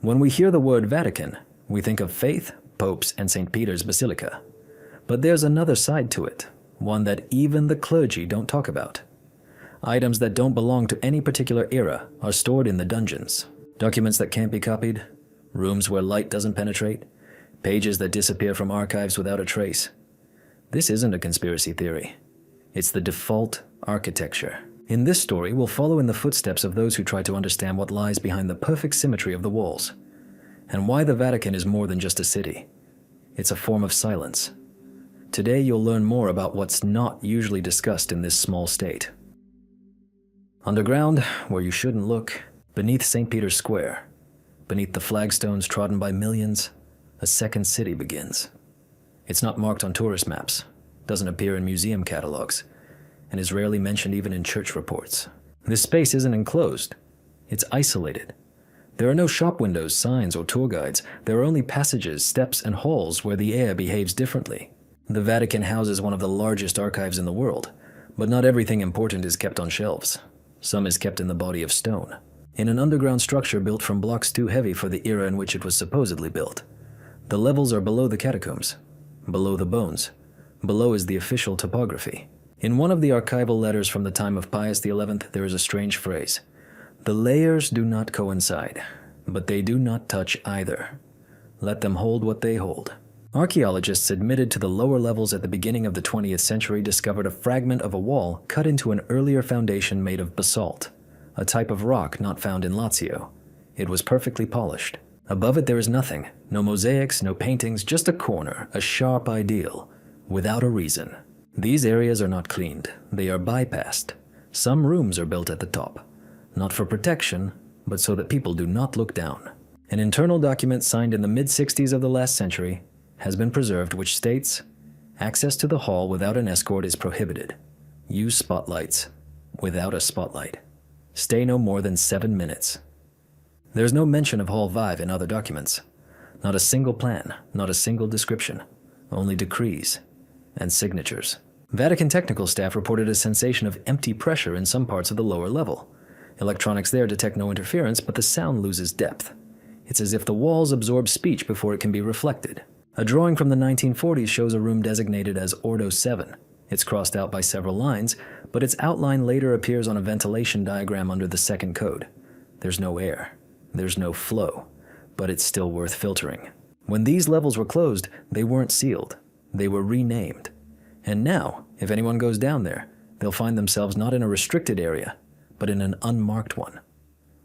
When we hear the word Vatican, we think of faith, popes, and St. Peter's Basilica. But there's another side to it, one that even the clergy don't talk about. Items that don't belong to any particular era are stored in the dungeons. Documents that can't be copied, rooms where light doesn't penetrate, pages that disappear from archives without a trace. This isn't a conspiracy theory. It's the default architecture. In this story, we'll follow in the footsteps of those who try to understand what lies behind the perfect symmetry of the walls, and why the Vatican is more than just a city. It's a form of silence. Today, you'll learn more about what's not usually discussed in this small state. Underground, where you shouldn't look, beneath St. Peter's Square, beneath the flagstones trodden by millions, a second city begins. It's not marked on tourist maps, doesn't appear in museum catalogs, and is rarely mentioned even in church reports. This space isn't enclosed. It's isolated. There are no shop windows, signs, or tour guides. There are only passages, steps, and halls where the air behaves differently. The Vatican houses one of the largest archives in the world, but not everything important is kept on shelves. Some is kept in the body of stone, in an underground structure built from blocks too heavy for the era in which it was supposedly built. The levels are below the catacombs, below the bones. Below is the official topography. In one of the archival letters from the time of Pius XI, there is a strange phrase. The layers do not coincide, but they do not touch either. Let them hold what they hold. Archaeologists admitted to the lower levels at the beginning of the 20th century discovered a fragment of a wall cut into an earlier foundation made of basalt, a type of rock not found in Lazio. It was perfectly polished. Above it there is nothing, no mosaics, no paintings, just a corner, a sharp ideal, without a reason. These areas are not cleaned, they are bypassed. Some rooms are built at the top, not for protection, but so that people do not look down. An internal document signed in the mid-60s of the last century has been preserved which states, access to the hall without an escort is prohibited. Use spotlights without a spotlight. Stay no more than 7 minutes. There's no mention of Hall 5 in other documents. Not a single plan, not a single description, only decrees and signatures. Vatican technical staff reported a sensation of empty pressure in some parts of the lower level. Electronics there detect no interference, but the sound loses depth. It's as if the walls absorb speech before it can be reflected. A drawing from the 1940s shows a room designated as Ordo 7. It's crossed out by several lines, but its outline later appears on a ventilation diagram under the second code. There's no air. There's no flow, but it's still worth filtering. When these levels were closed, they weren't sealed. They were renamed. And now, if anyone goes down there, they'll find themselves not in a restricted area, but in an unmarked one,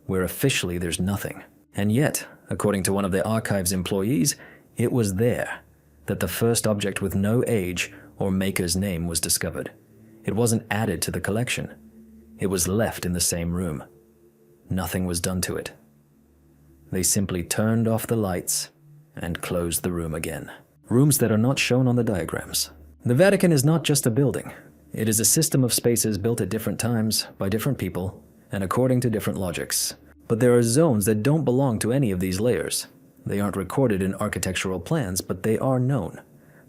where officially there's nothing. And yet, according to one of the archive's employees, it was there that the first object with no age or maker's name was discovered. It wasn't added to the collection. It was left in the same room. Nothing was done to it. They simply turned off the lights and closed the room again. Rooms that are not shown on the diagrams. The Vatican is not just a building. It is a system of spaces built at different times, by different people, and according to different logics. But there are zones that don't belong to any of these layers. They aren't recorded in architectural plans, but they are known.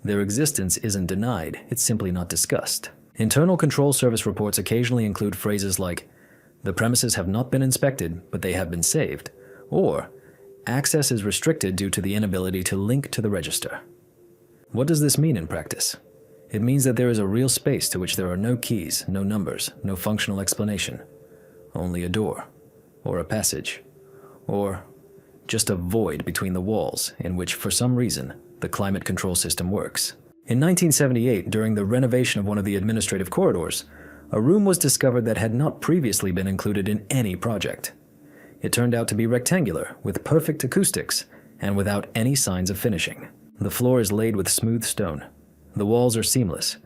Their existence isn't denied, it's simply not discussed. Internal Control Service reports occasionally include phrases like, "The premises have not been inspected, but they have been saved," or, "Access is restricted due to the inability to link to the register." What does this mean in practice? It means that there is a real space to which there are no keys, no numbers, no functional explanation. Only a door, or a passage, or just a void between the walls in which, for some reason, the climate control system works. In 1978, during the renovation of one of the administrative corridors, a room was discovered that had not previously been included in any project. It turned out to be rectangular, with perfect acoustics, and without any signs of finishing. The floor is laid with smooth stone. The walls are seamless.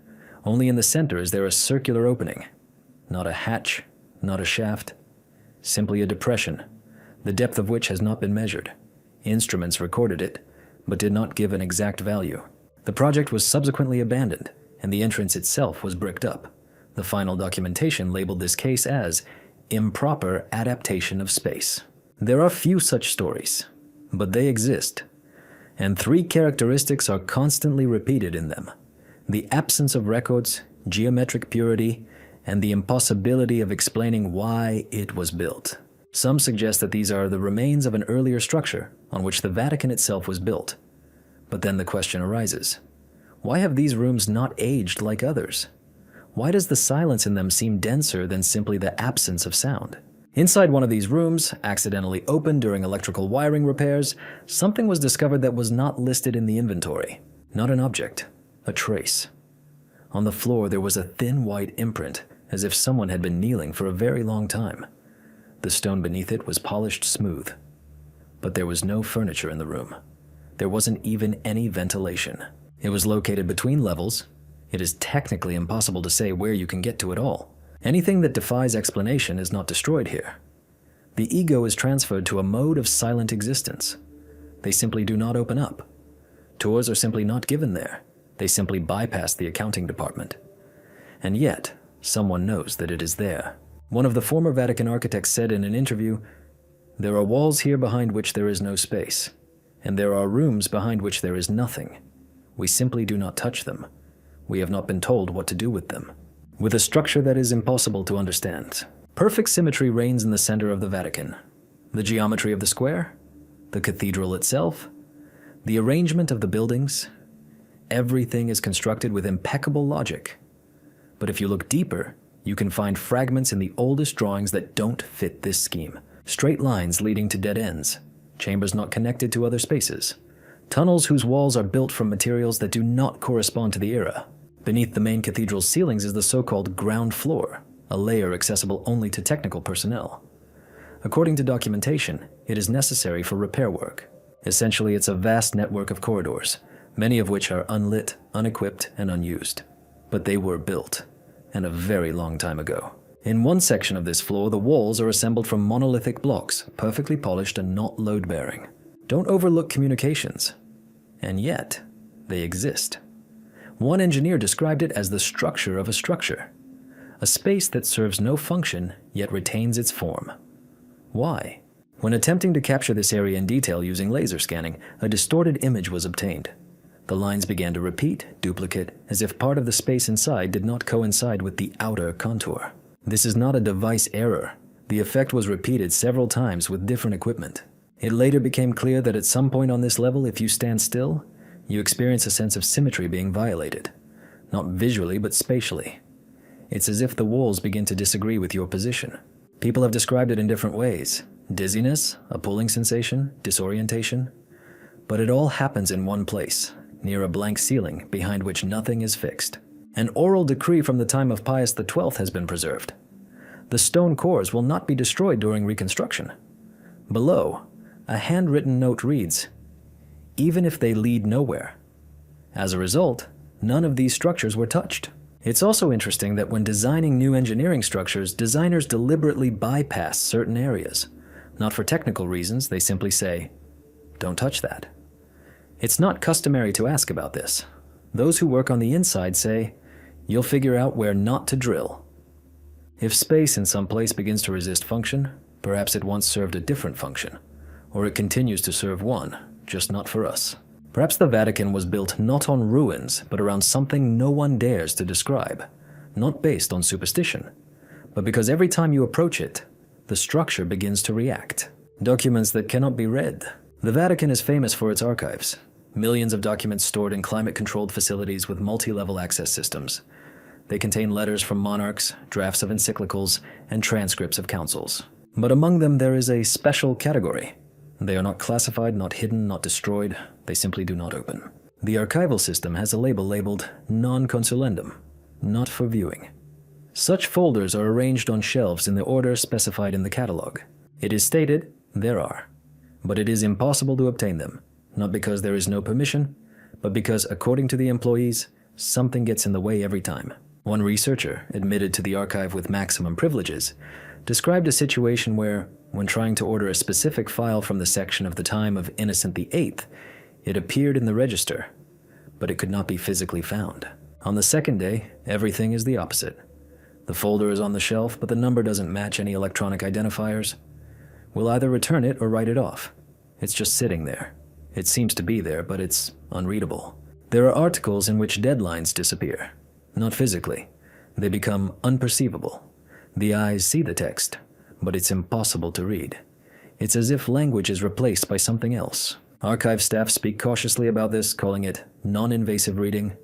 Only in the center is there a circular opening. Not a hatch, not a shaft, simply a depression, the depth of which has not been measured. Instruments recorded it, but did not give an exact value. The project was subsequently abandoned, and the entrance itself was bricked up. The final documentation labeled this case as improper adaptation of space. There are few such stories, but they exist. And 3 characteristics are constantly repeated in them: the absence of records, geometric purity, and the impossibility of explaining why it was built. Some suggest that these are the remains of an earlier structure on which the Vatican itself was built. But then the question arises, why have these rooms not aged like others? Why does the silence in them seem denser than simply the absence of sound? Inside one of these rooms, accidentally opened during electrical wiring repairs, something was discovered that was not listed in the inventory. Not an object, a trace. On the floor there was a thin white imprint, as if someone had been kneeling for a very long time. The stone beneath it was polished smooth. But there was no furniture in the room. There wasn't even any ventilation. It was located between levels. It is technically impossible to say where you can get to it all. Anything that defies explanation is not destroyed here. The ego is transferred to a mode of silent existence. They simply do not open up. Tours are simply not given there. They simply bypass the accounting department. And yet, someone knows that it is there. One of the former Vatican architects said in an interview, "There are walls here behind which there is no space, and there are rooms behind which there is nothing. We simply do not touch them. We have not been told what to do with them." With a structure that is impossible to understand, perfect symmetry reigns in the center of the Vatican. The geometry of the square, the cathedral itself, the arrangement of the buildings, everything is constructed with impeccable logic. But if you look deeper, you can find fragments in the oldest drawings that don't fit this scheme. Straight lines leading to dead ends, chambers not connected to other spaces, tunnels whose walls are built from materials that do not correspond to the era. Beneath the main cathedral's ceilings is the so-called ground floor, a layer accessible only to technical personnel. According to documentation, it is necessary for repair work. Essentially, it's a vast network of corridors, many of which are unlit, unequipped, and unused. But they were built, and a very long time ago. In one section of this floor, the walls are assembled from monolithic blocks, perfectly polished and not load-bearing. Don't overlook communications. And yet, they exist. One engineer described it as the structure of a structure, a space that serves no function yet retains its form. Why? When attempting to capture this area in detail using laser scanning, a distorted image was obtained. The lines began to repeat, duplicate, as if part of the space inside did not coincide with the outer contour. This is not a device error. The effect was repeated several times with different equipment. It later became clear that at some point on this level, if you stand still, you experience a sense of symmetry being violated. Not visually, but spatially. It's as if the walls begin to disagree with your position. People have described it in different ways. Dizziness, a pulling sensation, disorientation. But it all happens in one place, near a blank ceiling behind which nothing is fixed. An oral decree from the time of Pius XII has been preserved. The stone cores will not be destroyed during reconstruction. Below, a handwritten note reads, "Even if they lead nowhere." As a result, none of these structures were touched. It's also interesting that when designing new engineering structures, designers deliberately bypass certain areas. Not for technical reasons, they simply say, "Don't touch that." It's not customary to ask about this. Those who work on the inside say, "You'll figure out where not to drill." If space in some place begins to resist function, perhaps it once served a different function, or it continues to serve one, just not for us. Perhaps the Vatican was built not on ruins, but around something no one dares to describe, not based on superstition, but because every time you approach it, the structure begins to react. Documents that cannot be read. The Vatican is famous for its archives, millions of documents stored in climate-controlled facilities with multi-level access systems. They contain letters from monarchs, drafts of encyclicals, and transcripts of councils. But among them there is a special category. They are not classified, not hidden, not destroyed. They simply do not open. The archival system has a label labeled non consulendum, not for viewing. Such folders are arranged on shelves in the order specified in the catalog. It is stated there are, but it is impossible to obtain them, not because there is no permission, but because, according to the employees, something gets in the way every time. One researcher, admitted to the archive with maximum privileges, described a situation where, when trying to order a specific file from the section of the time of Innocent VIII, it appeared in the register, but it could not be physically found. On the second day, everything is the opposite. The folder is on the shelf, but the number doesn't match any electronic identifiers. We'll either return it or write it off. It's just sitting there. It seems to be there, but it's unreadable. There are articles in which deadlines disappear. Not physically. They become unperceivable. The eyes see the text, but it's impossible to read. It's as if language is replaced by something else. Archive staff speak cautiously about this, calling it non-invasive reading.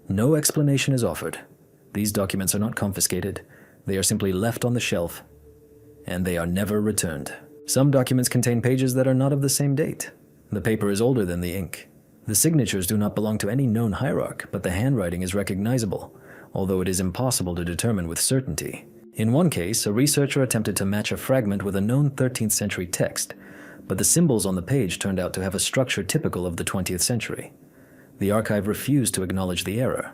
No explanation is offered. These documents are not confiscated. They are simply left on the shelf, and they are never returned. Some documents contain pages that are not of the same date. The paper is older than the ink. The signatures do not belong to any known hierarch, but the handwriting is recognizable, although it is impossible to determine with certainty. In one case, a researcher attempted to match a fragment with a known 13th century text, but the symbols on the page turned out to have a structure typical of the 20th century. The archive refused to acknowledge the error.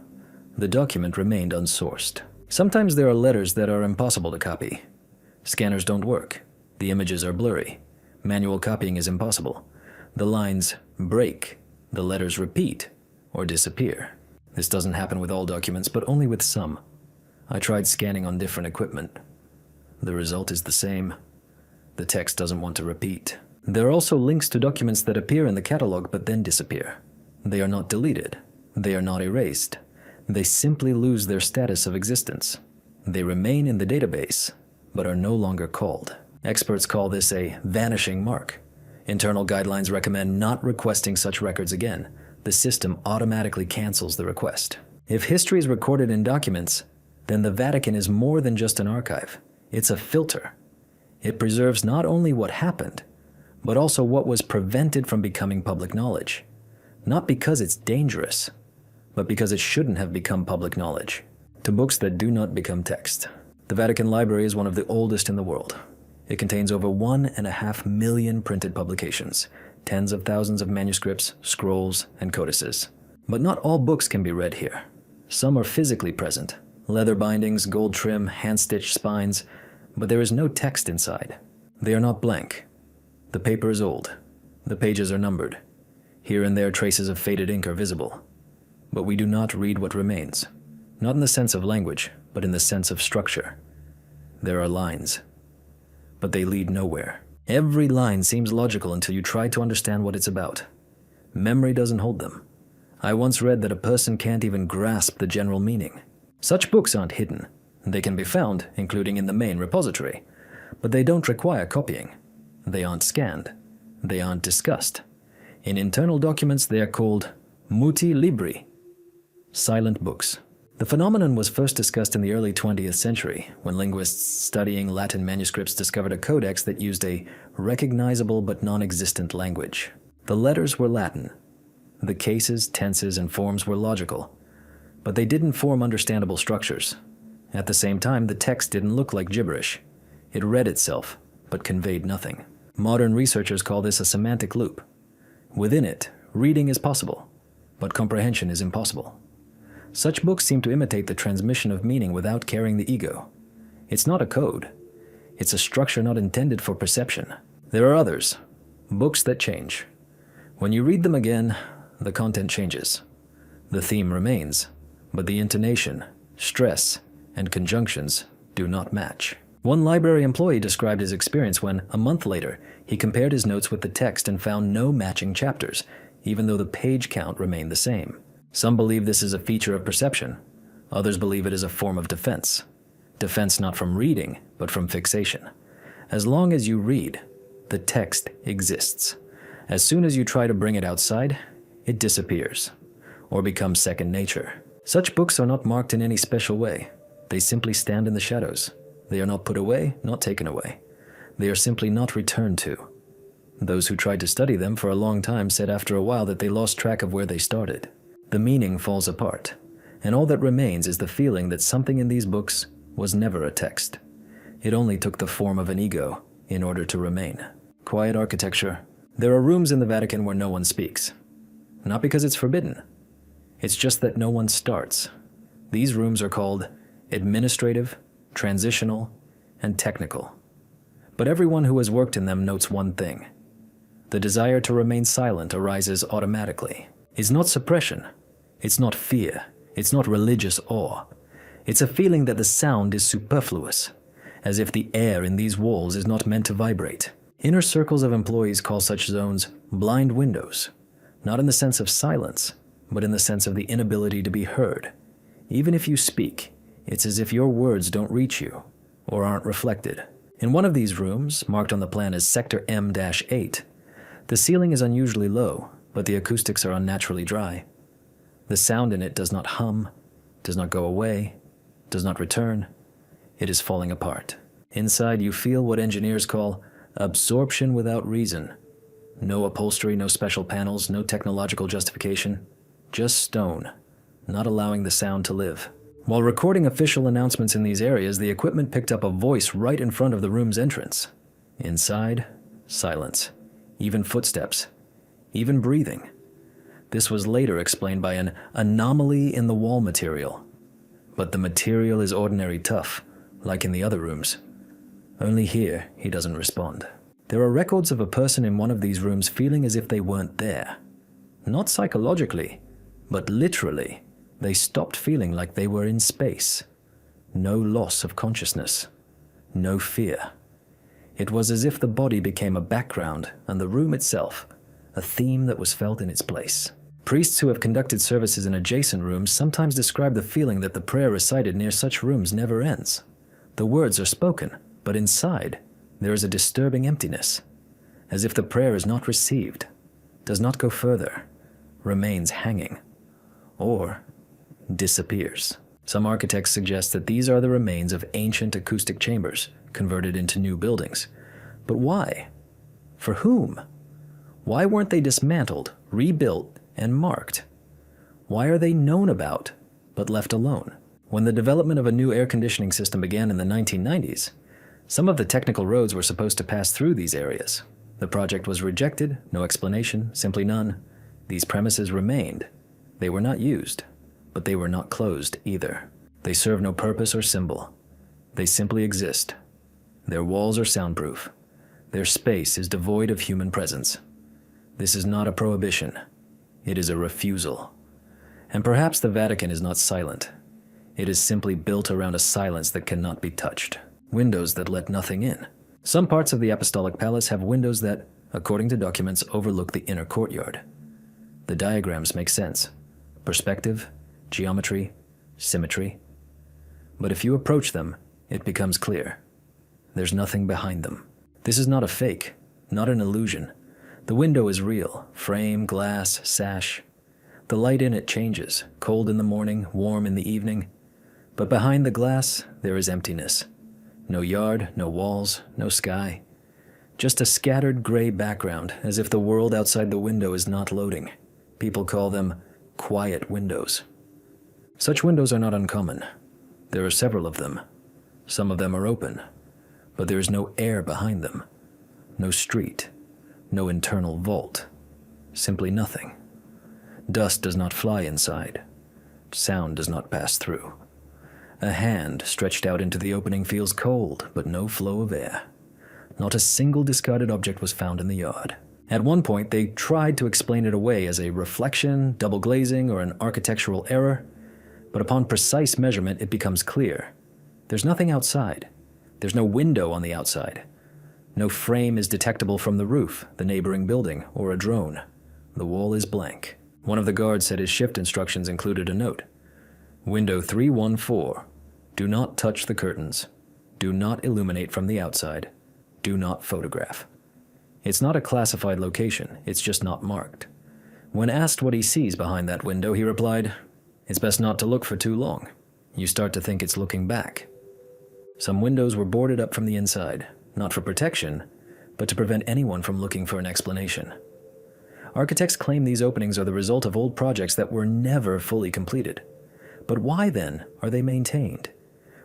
The document remained unsourced. Sometimes there are letters that are impossible to copy. Scanners don't work. The images are blurry. Manual copying is impossible. The lines break. The letters repeat or disappear. This doesn't happen with all documents, but only with some. I tried scanning on different equipment. The result is the same. The text doesn't want to repeat. There are also links to documents that appear in the catalog but then disappear. They are not deleted. They are not erased. They simply lose their status of existence. They remain in the database, but are no longer called. Experts call this a vanishing mark. Internal guidelines recommend not requesting such records again. The system automatically cancels the request. If history is recorded in documents, then the Vatican is more than just an archive. It's a filter. It preserves not only what happened, but also what was prevented from becoming public knowledge. Not because it's dangerous, but because it shouldn't have become public knowledge. To books that do not become text. The Vatican Library is one of the oldest in the world. It contains over 1.5 million printed publications, tens of thousands of manuscripts, scrolls, and codices. But not all books can be read here. Some are physically present. Leather bindings, gold trim, hand-stitched spines, but there is no text inside. They are not blank. The paper is old. The pages are numbered. Here and there traces of faded ink are visible. But we do not read what remains. Not in the sense of language, but in the sense of structure. There are lines, but they lead nowhere. Every line seems logical until you try to understand what it's about. Memory doesn't hold them. I once read that a person can't even grasp the general meaning. Such books aren't hidden. They can be found, including in the main repository, but they don't require copying. They aren't scanned. They aren't discussed. In internal documents, they are called muti libri, silent books. The phenomenon was first discussed in the early 20th century, when linguists studying Latin manuscripts discovered a codex that used a recognizable but non-existent language. The letters were Latin. The cases, tenses, and forms were logical, but they didn't form understandable structures. At the same time, the text didn't look like gibberish. It read itself, but conveyed nothing. Modern researchers call this a semantic loop. Within it, reading is possible, but comprehension is impossible. Such books seem to imitate the transmission of meaning without carrying the ego. It's not a code. It's a structure not intended for perception. There are others, books that change. When you read them again, the content changes. The theme remains, but the intonation, stress, and conjunctions do not match. One library employee described his experience when, a month later, he compared his notes with the text and found no matching chapters, even though the page count remained the same. Some believe this is a feature of perception. Others believe it is a form of defense. Defense not from reading, but from fixation. As long as you read, the text exists. As soon as you try to bring it outside, it disappears, or becomes second nature. Such books are not marked in any special way. They simply stand in the shadows. They are not put away, not taken away. They are simply not returned to. Those who tried to study them for a long time said after a while that they lost track of where they started. The meaning falls apart, and all that remains is the feeling that something in these books was never a text. It only took the form of an ego in order to remain. Quiet architecture. There are rooms in the Vatican where no one speaks. Not because it's forbidden. It's just that no one starts. These rooms are called administrative, transitional, and technical. But everyone who has worked in them notes one thing. The desire to remain silent arises automatically. It's not suppression. It's not fear. It's not religious awe. It's a feeling that the sound is superfluous, as if the air in these walls is not meant to vibrate. Inner circles of employees call such zones blind windows, not in the sense of silence, but in the sense of the inability to be heard. Even if you speak, it's as if your words don't reach you or aren't reflected. In one of these rooms, marked on the plan as Sector M-8, the ceiling is unusually low, but the acoustics are unnaturally dry. The sound in it does not hum, does not go away, does not return. It is falling apart. Inside, you feel what engineers call absorption without reason. No upholstery, no special panels, no technological justification. Just stone, not allowing the sound to live. While recording official announcements in these areas, the equipment picked up a voice right in front of the room's entrance. Inside, silence. Even footsteps. Even breathing. This was later explained by an anomaly in the wall material. But the material is ordinary tough, like in the other rooms. Only here, he doesn't respond. There are records of a person in one of these rooms feeling as if they weren't there. Not psychologically, but literally. They stopped feeling like they were in space. No loss of consciousness. No fear. It was as if the body became a background and the room itself, a theme that was felt in its place. Priests who have conducted services in adjacent rooms sometimes describe the feeling that the prayer recited near such rooms never ends. The words are spoken, but inside, there is a disturbing emptiness, as if the prayer is not received, does not go further, remains hanging, or disappears. Some architects suggest that these are the remains of ancient acoustic chambers converted into new buildings. But why? For whom? Why weren't they dismantled, rebuilt, and marked? Why are they known about, but left alone? When the development of a new air conditioning system began in the 1990s, some of the technical roads were supposed to pass through these areas. The project was rejected, no explanation, simply none. These premises remained. They were not used, but they were not closed either. They serve no purpose or symbol. They simply exist. Their walls are soundproof. Their space is devoid of human presence. This is not a prohibition. It is a refusal. And perhaps the Vatican is not silent. It is simply built around a silence that cannot be touched. Windows that let nothing in. Some parts of the Apostolic Palace have windows that, according to documents, overlook the inner courtyard. The diagrams make sense. Perspective, geometry, symmetry. But if you approach them, it becomes clear. There's nothing behind them. This is not a fake, not an illusion. The window is real, frame, glass, sash. The light in it changes, cold in the morning, warm in the evening. But behind the glass, there is emptiness. No yard, no walls, no sky. Just a scattered gray background, as if the world outside the window is not loading. People call them quiet windows. Such windows are not uncommon. There are several of them. Some of them are open, but there is no air behind them. No street, no internal vault. Simply nothing. Dust does not fly inside. Sound does not pass through. A hand stretched out into the opening feels cold, but no flow of air. Not a single discarded object was found in the yard. At one point, they tried to explain it away as a reflection, double glazing, or an architectural error, but upon precise measurement, it becomes clear. There's nothing outside. There's no window on the outside. No frame is detectable from the roof, the neighboring building, or a drone. The wall is blank. One of the guards said his shift instructions included a note. Window 314. Do not touch the curtains. Do not illuminate from the outside. Do not photograph. It's not a classified location, it's just not marked. When asked what he sees behind that window, he replied, "It's best not to look for too long. You start to think it's looking back." Some windows were boarded up from the inside, not for protection, but to prevent anyone from looking for an explanation. Architects claim these openings are the result of old projects that were never fully completed. But why then are they maintained?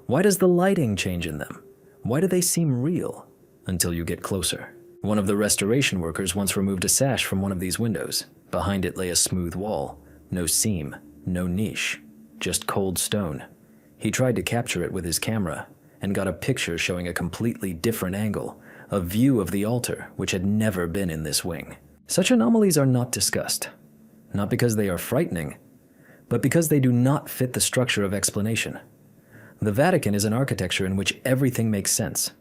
Why does the lighting change in them? Why do they seem real until you get closer? One of the restoration workers once removed a sash from one of these windows. Behind it lay a smooth wall, no seam, no niche, just cold stone. He tried to capture it with his camera and got a picture showing a completely different angle, a view of the altar which had never been in this wing. Such anomalies are not discussed, not because they are frightening, but because they do not fit the structure of explanation. The Vatican is an architecture in which everything makes sense.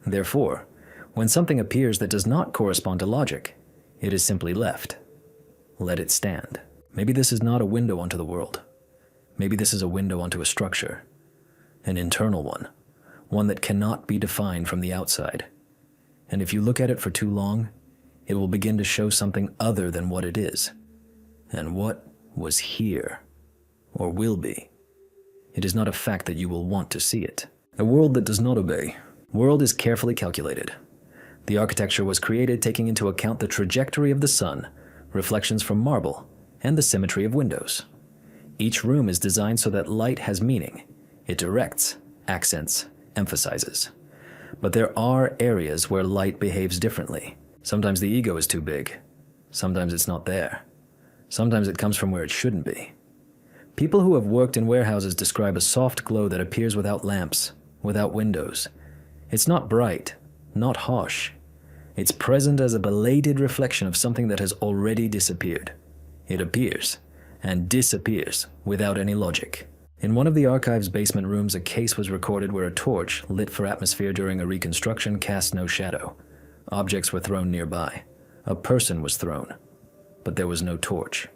Therefore, when something appears that does not correspond to logic, it is simply left. Let it stand. Maybe this is not a window onto the world. Maybe this is a window onto a structure, an internal one one that cannot be defined from the outside. And if you look at it for too long, it will begin to show something other than what it is, and what was here, or will be. It is not a fact that you will want to see it. A world that does not obey. World is carefully calculated. The architecture was created taking into account the trajectory of the sun, reflections from marble, and the symmetry of windows. Each room is designed so that light has meaning. It directs, accents, emphasizes. But there are areas where light behaves differently. Sometimes the ego is too big. Sometimes it's not there. Sometimes it comes from where it shouldn't be. People who have worked in warehouses describe a soft glow that appears without lamps, without windows. It's not bright, not harsh. It's present as a belated reflection of something that has already disappeared. It appears and disappears without any logic. In one of the archive's basement rooms, a case was recorded where a torch, lit for atmosphere during a reconstruction, cast no shadow. Objects were thrown nearby. A person was thrown. But there was no torch.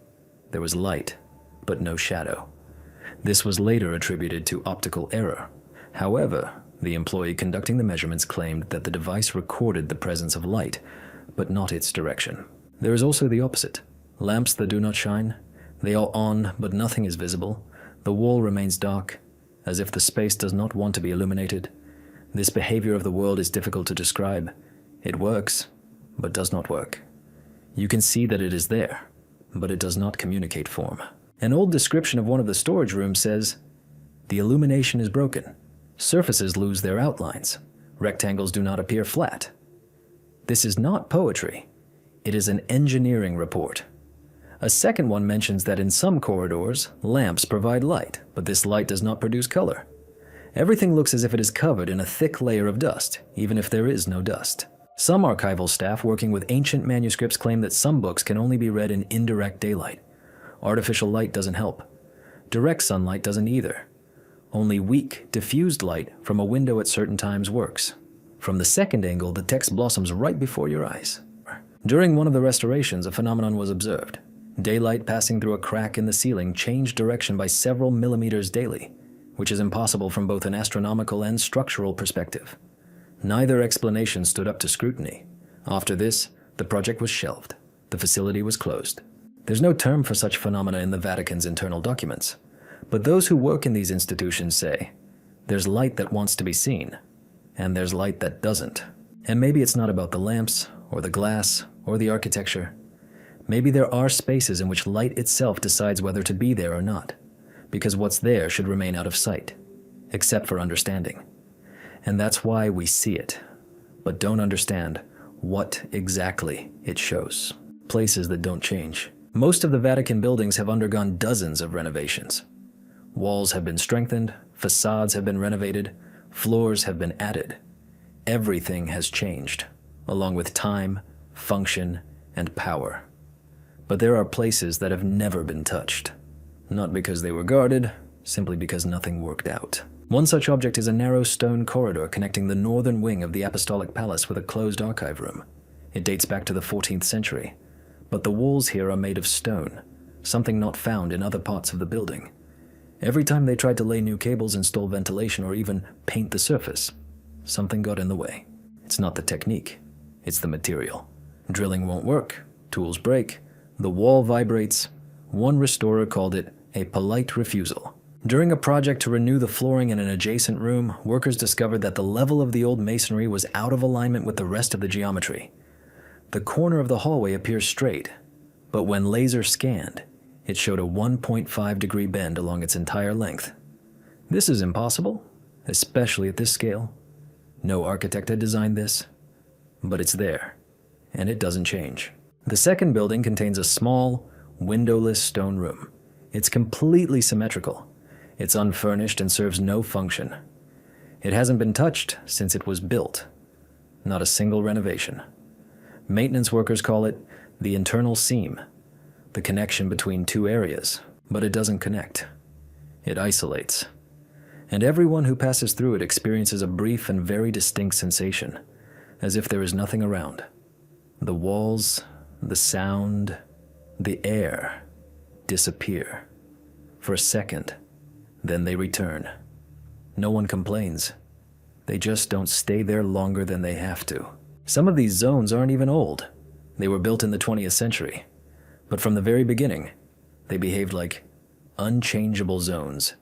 There was light, but no shadow. This was later attributed to optical error. However, the employee conducting the measurements claimed that the device recorded the presence of light, but not its direction. There is also the opposite. Lamps that do not shine. They are on, but nothing is visible. The wall remains dark, as if the space does not want to be illuminated. This behavior of the world is difficult to describe. It works, but does not work. You can see that it is there, but it does not communicate form. An old description of one of the storage rooms says, "The illumination is broken. Surfaces lose their outlines. Rectangles do not appear flat." This is not poetry. It is an engineering report. A second one mentions that in some corridors, lamps provide light, but this light does not produce color. Everything looks as if it is covered in a thick layer of dust, even if there is no dust. Some archival staff working with ancient manuscripts claim that some books can only be read in indirect daylight. Artificial light doesn't help. Direct sunlight doesn't either. Only weak, diffused light from a window at certain times works. From the second angle, the text blossoms right before your eyes. During one of the restorations, a phenomenon was observed. Daylight passing through a crack in the ceiling changed direction by several millimeters daily, which is impossible from both an astronomical and structural perspective. Neither explanation stood up to scrutiny. After this, the project was shelved. The facility was closed. There's no term for such phenomena in the Vatican's internal documents. But those who work in these institutions say, there's light that wants to be seen, and there's light that doesn't. And maybe it's not about the lamps, or the glass, or the architecture. Maybe there are spaces in which light itself decides whether to be there or not, because what's there should remain out of sight, except for understanding. And that's why we see it, but don't understand what exactly it shows. Places that don't change. Most of the Vatican buildings have undergone dozens of renovations. Walls have been strengthened, facades have been renovated, floors have been added. Everything has changed, along with time, function, and power. But there are places that have never been touched. Not because they were guarded, simply because nothing worked out. One such object is a narrow stone corridor connecting the northern wing of the Apostolic Palace with a closed archive room. It dates back to the 14th century, but the walls here are made of stone, something not found in other parts of the building. Every time they tried to lay new cables, install ventilation, or even paint the surface, something got in the way. It's not the technique, it's the material. Drilling won't work, tools break, the wall vibrates. One restorer called it a polite refusal. During a project to renew the flooring in an adjacent room, workers discovered that the level of the old masonry was out of alignment with the rest of the geometry. The corner of the hallway appears straight, but when laser scanned, it showed a 1.5-degree bend along its entire length. This is impossible, especially at this scale. No architect had designed this, but it's there, and it doesn't change. The second building contains a small, windowless stone room. It's completely symmetrical. It's unfurnished and serves no function. It hasn't been touched since it was built. Not a single renovation. Maintenance workers call it the internal seam, the connection between two areas, but it doesn't connect. It isolates. And everyone who passes through it experiences a brief and very distinct sensation, as if there is nothing around. The walls, the sound, the air disappear. For a second, then they return. No one complains. They just don't stay there longer than they have to. Some of these zones aren't even old. They were built in the 20th century. But from the very beginning, they behaved like unchangeable zones.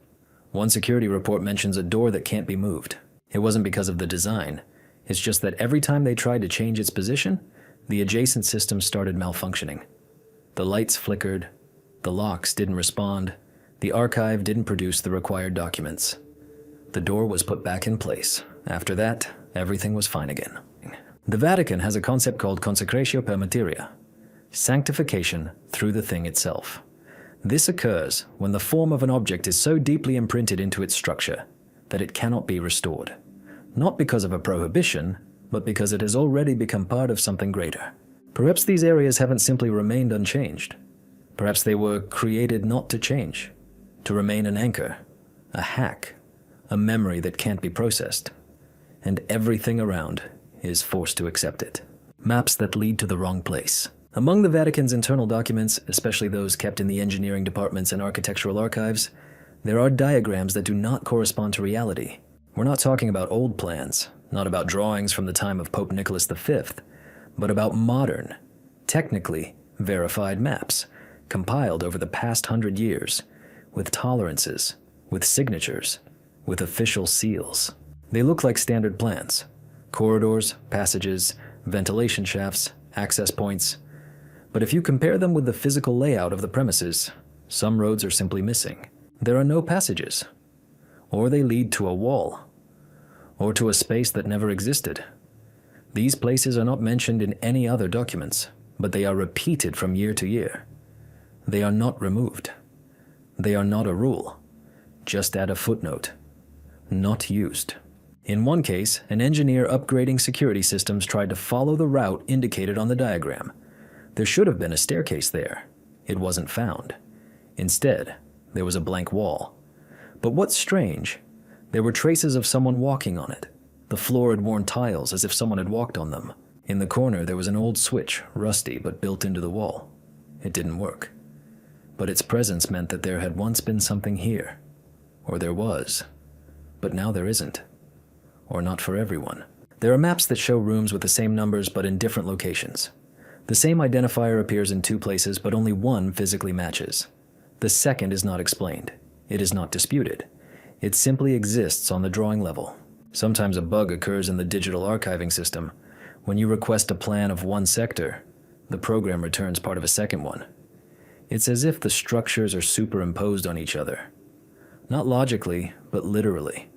One security report mentions a door that can't be moved. It wasn't because of the design. It's just that every time they tried to change its position, the adjacent system started malfunctioning. The lights flickered, the locks didn't respond, the archive didn't produce the required documents. The door was put back in place. After that, everything was fine again. The Vatican has a concept called consecratio per materia, sanctification through the thing itself. This occurs when the form of an object is so deeply imprinted into its structure that it cannot be restored, not because of a prohibition, but because it has already become part of something greater. Perhaps these areas haven't simply remained unchanged. Perhaps they were created not to change, to remain an anchor, a hack, a memory that can't be processed, and everything around is forced to accept it. Maps that lead to the wrong place. Among the Vatican's internal documents, especially those kept in the engineering departments and architectural archives, there are diagrams that do not correspond to reality. We're not talking about old plans, not about drawings from the time of Pope Nicholas V, but about modern, technically verified maps, compiled over the past 100 years, with tolerances, with signatures, with official seals. They look like standard plans: corridors, passages, ventilation shafts, access points. But if you compare them with the physical layout of the premises, some roads are simply missing. There are no passages, or they lead to a wall, or to a space that never existed. These places are not mentioned in any other documents, but they are repeated from year to year. They are not removed. They are not a rule. Just add a footnote. Not used. In one case, an engineer upgrading security systems tried to follow the route indicated on the diagram. There should have been a staircase there. It wasn't found. Instead, there was a blank wall. But what's strange, there were traces of someone walking on it. The floor had worn tiles as if someone had walked on them. In the corner, there was an old switch, rusty but built into the wall. It didn't work. But its presence meant that there had once been something here. Or there was. But now there isn't. Or not for everyone. There are maps that show rooms with the same numbers but in different locations. The same identifier appears in two places, but only one physically matches. The second is not explained. It is not disputed. It simply exists on the drawing level. Sometimes a bug occurs in the digital archiving system. When you request a plan of one sector, the program returns part of a second one. It's as if the structures are superimposed on each other. Not logically, but literally.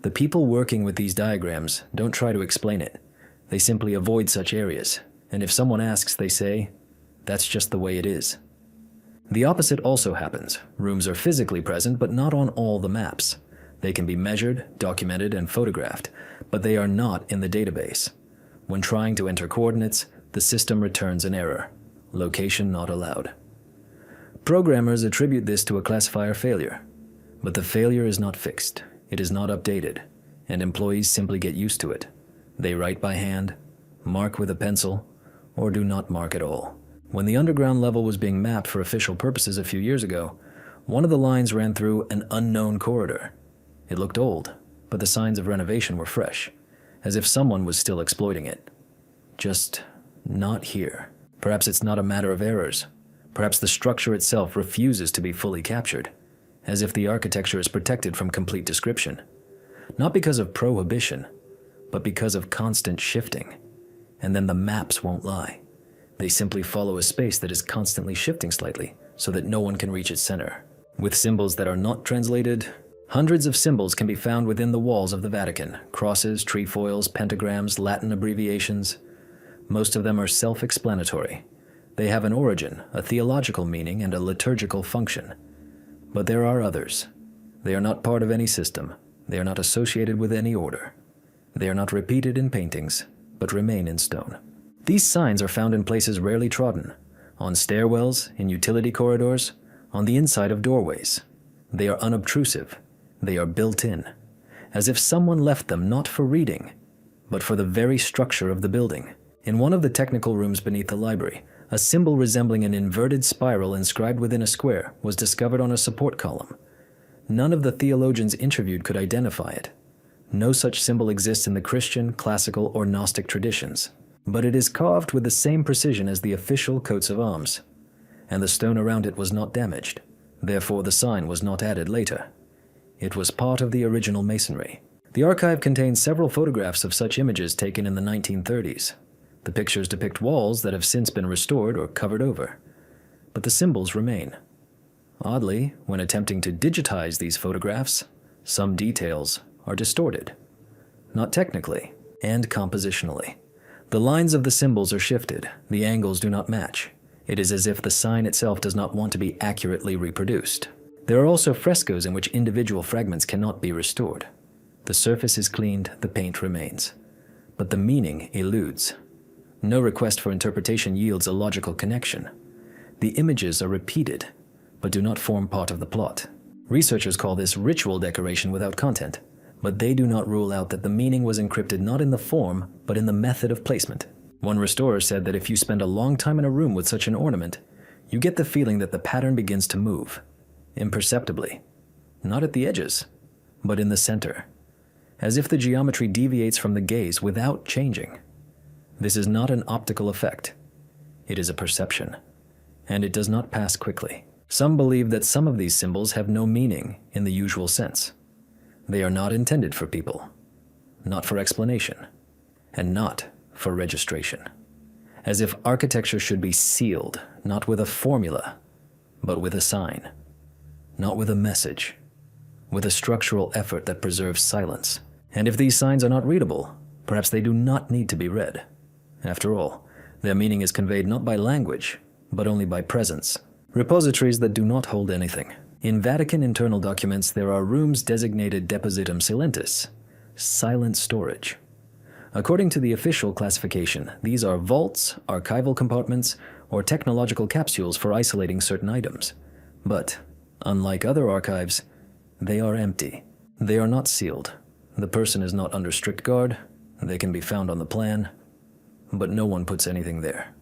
The people working with these diagrams don't try to explain it. They simply avoid such areas. And if someone asks, they say, "That's just the way it is." The opposite also happens. Rooms are physically present, but not on all the maps. They can be measured, documented, and photographed, but they are not in the database. When trying to enter coordinates, the system returns an error. Location not allowed. Programmers attribute this to a classifier failure, but the failure is not fixed. It is not updated, and employees simply get used to it. They write by hand, mark with a pencil, or do not mark at all. When the underground level was being mapped for official purposes a few years ago, one of the lines ran through an unknown corridor. It looked old, but the signs of renovation were fresh, as if someone was still exploiting it. Just not here. Perhaps it's not a matter of errors. Perhaps the structure itself refuses to be fully captured, as if the architecture is protected from complete description. Not because of prohibition, but because of constant shifting. And then the maps won't lie. They simply follow a space that is constantly shifting slightly, so that no one can reach its center. With symbols that are not translated, hundreds of symbols can be found within the walls of the Vatican. Crosses, trefoils, pentagrams, Latin abbreviations. Most of them are self-explanatory. They have an origin, a theological meaning, and a liturgical function. But there are others. They are not part of any system. They are not associated with any order. They are not repeated in paintings, but remain in stone. These signs are found in places rarely trodden, on stairwells, in utility corridors, on the inside of doorways. They are unobtrusive. They are built in, as if someone left them not for reading, but for the very structure of the building. In one of the technical rooms beneath the library, a symbol resembling an inverted spiral inscribed within a square was discovered on a support column. None of the theologians interviewed could identify it. No such symbol exists in the Christian, classical, or Gnostic traditions, but it is carved with the same precision as the official coats of arms, and the stone around it was not damaged. Therefore, the sign was not added later. It was part of the original masonry. The archive contains several photographs of such images taken in the 1930s. The pictures depict walls that have since been restored or covered over, but the symbols remain. Oddly, when attempting to digitize these photographs, some details are distorted. Not technically, and compositionally. The lines of the symbols are shifted, the angles do not match. It is as if the sign itself does not want to be accurately reproduced. There are also frescoes in which individual fragments cannot be restored. The surface is cleaned, the paint remains. But the meaning eludes. No request for interpretation yields a logical connection. The images are repeated, but do not form part of the plot. Researchers call this ritual decoration without content, but they do not rule out that the meaning was encrypted not in the form, but in the method of placement. One restorer said that if you spend a long time in a room with such an ornament, you get the feeling that the pattern begins to move, imperceptibly. Not at the edges, but in the center, as if the geometry deviates from the gaze without changing. This is not an optical effect. It is a perception, and it does not pass quickly. Some believe that some of these symbols have no meaning in the usual sense. They are not intended for people, not for explanation, and not for registration. As if architecture should be sealed, not with a formula, but with a sign. Not with a message, with a structural effort that preserves silence. And if these signs are not readable, perhaps they do not need to be read. After all, their meaning is conveyed not by language, but only by presence. Repositories that do not hold anything. In Vatican internal documents, there are rooms designated depositum silentis, silent storage. According to the official classification, these are vaults, archival compartments, or technological capsules for isolating certain items. But, unlike other archives, they are empty. They are not sealed. The person is not under strict guard. They can be found on the plan, but no one puts anything there,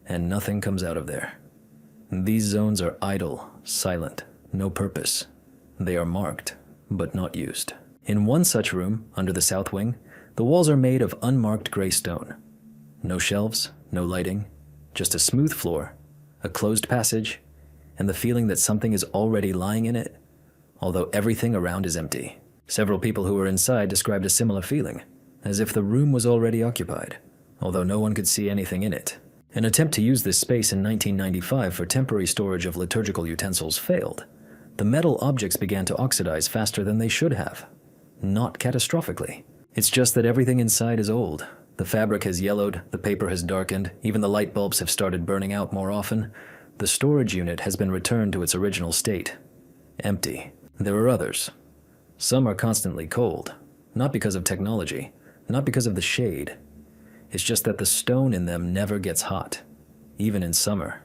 and nothing comes out of there. These zones are idle, silent, no purpose. They are marked, but not used. In one such room, under the south wing, the walls are made of unmarked gray stone. No shelves, no lighting, just a smooth floor, a closed passage, and the feeling that something is already lying in it, although everything around is empty. Several people who were inside described a similar feeling, as if the room was already occupied, although no one could see anything in it. An attempt to use this space in 1995 for temporary storage of liturgical utensils failed. The metal objects began to oxidize faster than they should have. Not catastrophically. It's just that everything inside is old. The fabric has yellowed, the paper has darkened, even the light bulbs have started burning out more often. The storage unit has been returned to its original state. Empty. There are others. Some are constantly cold, not because of technology, not because of the shade. It's just that the stone in them never gets hot, even in summer.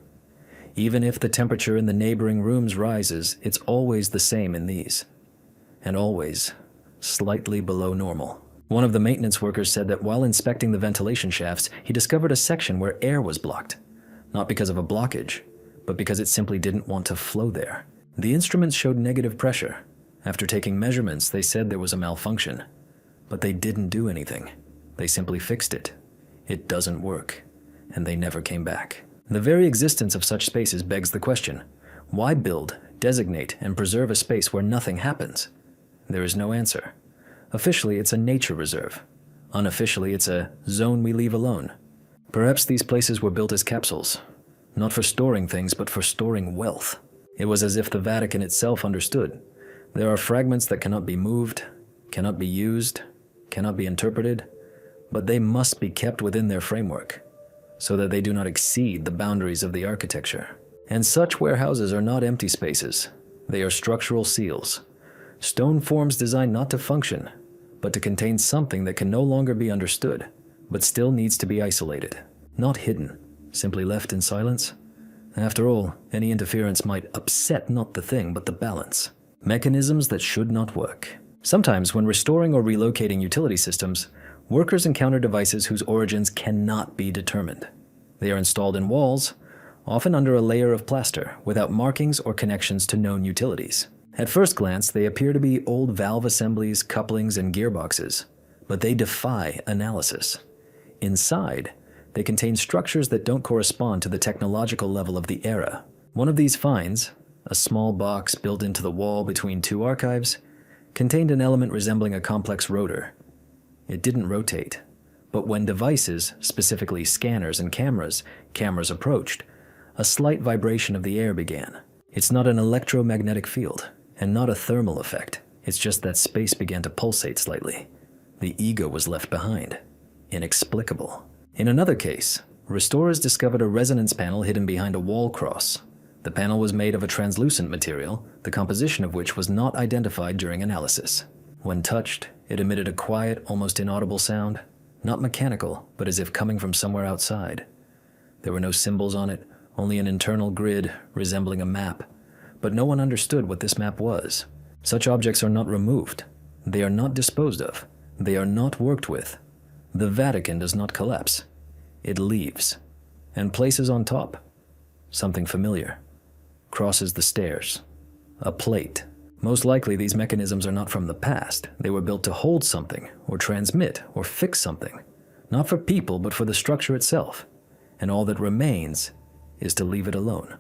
Even if the temperature in the neighboring rooms rises, it's always the same in these, and always slightly below normal. One of the maintenance workers said that while inspecting the ventilation shafts, he discovered a section where air was blocked, not because of a blockage, but because it simply didn't want to flow there. The instruments showed negative pressure. After taking measurements, they said there was a malfunction, but they didn't do anything. They simply fixed it. It doesn't work, and they never came back. The very existence of such spaces begs the question, why build, designate, and preserve a space where nothing happens? There is no answer. Officially, it's a nature reserve. Unofficially, it's a zone we leave alone. Perhaps these places were built as capsules, not for storing things, but for storing wealth. It was as if the Vatican itself understood. There are fragments that cannot be moved, cannot be used, cannot be interpreted, but they must be kept within their framework, so that they do not exceed the boundaries of the architecture. And such warehouses are not empty spaces. They are structural seals. Stone forms designed not to function, but to contain something that can no longer be understood, but still needs to be isolated. Not hidden, simply left in silence. After all, any interference might upset not the thing, but the balance. Mechanisms that should not work. Sometimes when restoring or relocating utility systems, workers encounter devices whose origins cannot be determined. They are installed in walls, often under a layer of plaster, without markings or connections to known utilities. At first glance, they appear to be old valve assemblies, couplings, and gearboxes, but they defy analysis. Inside, they contain structures that don't correspond to the technological level of the era. One of these finds, a small box built into the wall between two archives, contained an element resembling a complex rotor. It didn't rotate, but when devices, specifically scanners and cameras approached, a slight vibration of the air began. It's not an electromagnetic field, and not a thermal effect. It's just that space began to pulsate slightly. The ego was left behind. Inexplicable. In another case, restorers discovered a resonance panel hidden behind a wall cross. The panel was made of a translucent material, the composition of which was not identified during analysis. When touched, it emitted a quiet, almost inaudible sound, not mechanical, but as if coming from somewhere outside. There were no symbols on it, only an internal grid resembling a map, but no one understood what this map was. Such objects are not removed. They are not disposed of. They are not worked with. The Vatican does not collapse. It leaves, and places on top something familiar. Crosses the stairs. A plate. Most likely these mechanisms are not from the past. They were built to hold something, or transmit, or fix something. Not for people, but for the structure itself. And all that remains is to leave it alone.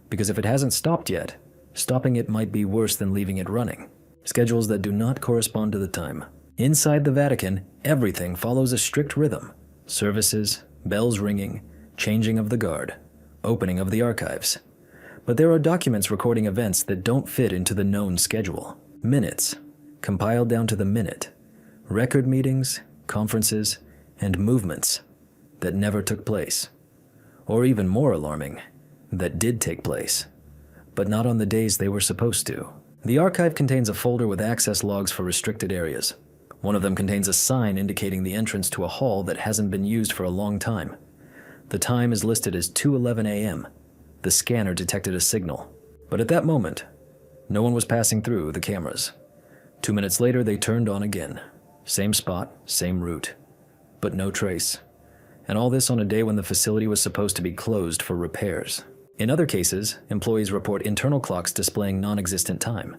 Because if it hasn't stopped yet, stopping it might be worse than leaving it running. Schedules that do not correspond to the time. Inside the Vatican, everything follows a strict rhythm. Services, bells ringing, changing of the guard, opening of the archives. But there are documents recording events that don't fit into the known schedule. Minutes, compiled down to the minute. Record meetings, conferences, and movements that never took place. Or even more alarming, that did take place, but not on the days they were supposed to. The archive contains a folder with access logs for restricted areas. One of them contains a sign indicating the entrance to a hall that hasn't been used for a long time. The time is listed as 2:11 a.m. The scanner detected a signal, but at that moment, no one was passing through the cameras. 2 minutes later, they turned on again. Same spot, same route, but no trace. And all this on a day when the facility was supposed to be closed for repairs. In other cases, employees report internal clocks displaying non-existent time.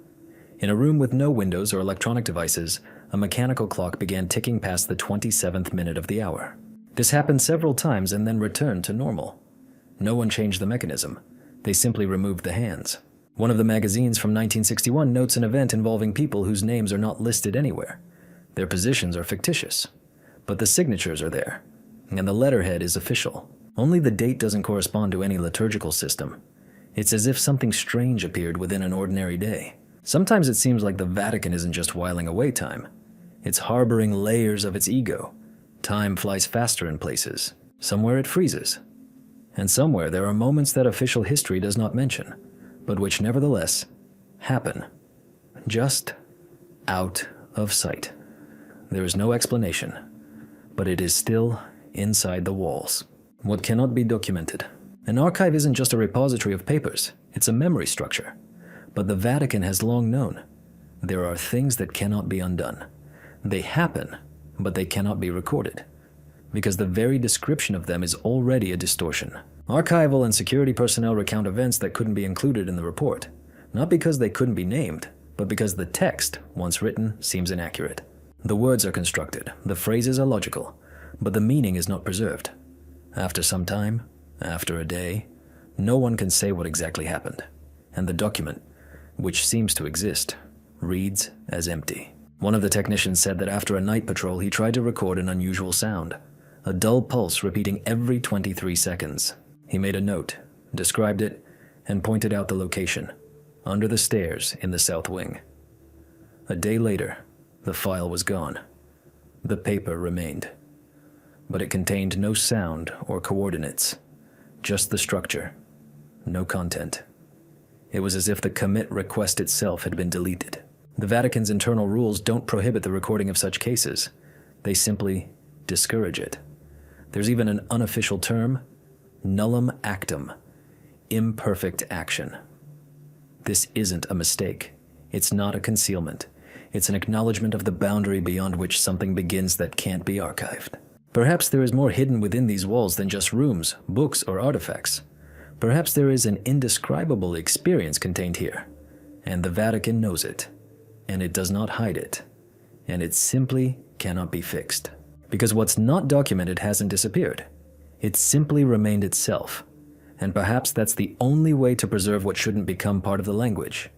In a room with no windows or electronic devices, a mechanical clock began ticking past the 27th minute of the hour. This happened several times and then returned to normal. No one changed the mechanism. They simply removed the hands. One of the magazines from 1961 notes an event involving people whose names are not listed anywhere. Their positions are fictitious, but the signatures are there, and the letterhead is official. Only the date doesn't correspond to any liturgical system. It's as if something strange appeared within an ordinary day. Sometimes it seems like the Vatican isn't just whiling away time. It's harboring layers of its ego. Time flies faster in places. Somewhere it freezes. And somewhere there are moments that official history does not mention, but which nevertheless happen. Just out of sight. There is no explanation, but it is still inside the walls. What cannot be documented. An archive isn't just a repository of papers, it's a memory structure. But the Vatican has long known there are things that cannot be undone. They happen, but they cannot be recorded, because the very description of them is already a distortion. Archival and security personnel recount events that couldn't be included in the report, not because they couldn't be named, but because the text, once written, seems inaccurate. The words are constructed, the phrases are logical, but the meaning is not preserved. After some time, after a day, no one can say what exactly happened, and the document, which seems to exist, reads as empty. One of the technicians said that after a night patrol he tried to record an unusual sound, a dull pulse repeating every 23 seconds. He made a note, described it, and pointed out the location, under the stairs in the south wing. A day later, the file was gone. The paper remained, but it contained no sound or coordinates, just the structure, no content. It was as if the commit request itself had been deleted. The Vatican's internal rules don't prohibit the recording of such cases. They simply discourage it. There's even an unofficial term, nullum actum, imperfect action. This isn't a mistake. It's not a concealment. It's an acknowledgement of the boundary beyond which something begins that can't be archived. Perhaps there is more hidden within these walls than just rooms, books, or artifacts. Perhaps there is an indescribable experience contained here, And the Vatican knows it, and it does not hide it, and it simply cannot be fixed. Because what's not documented hasn't disappeared. It simply remained itself, and perhaps that's the only way to preserve what shouldn't become part of the language.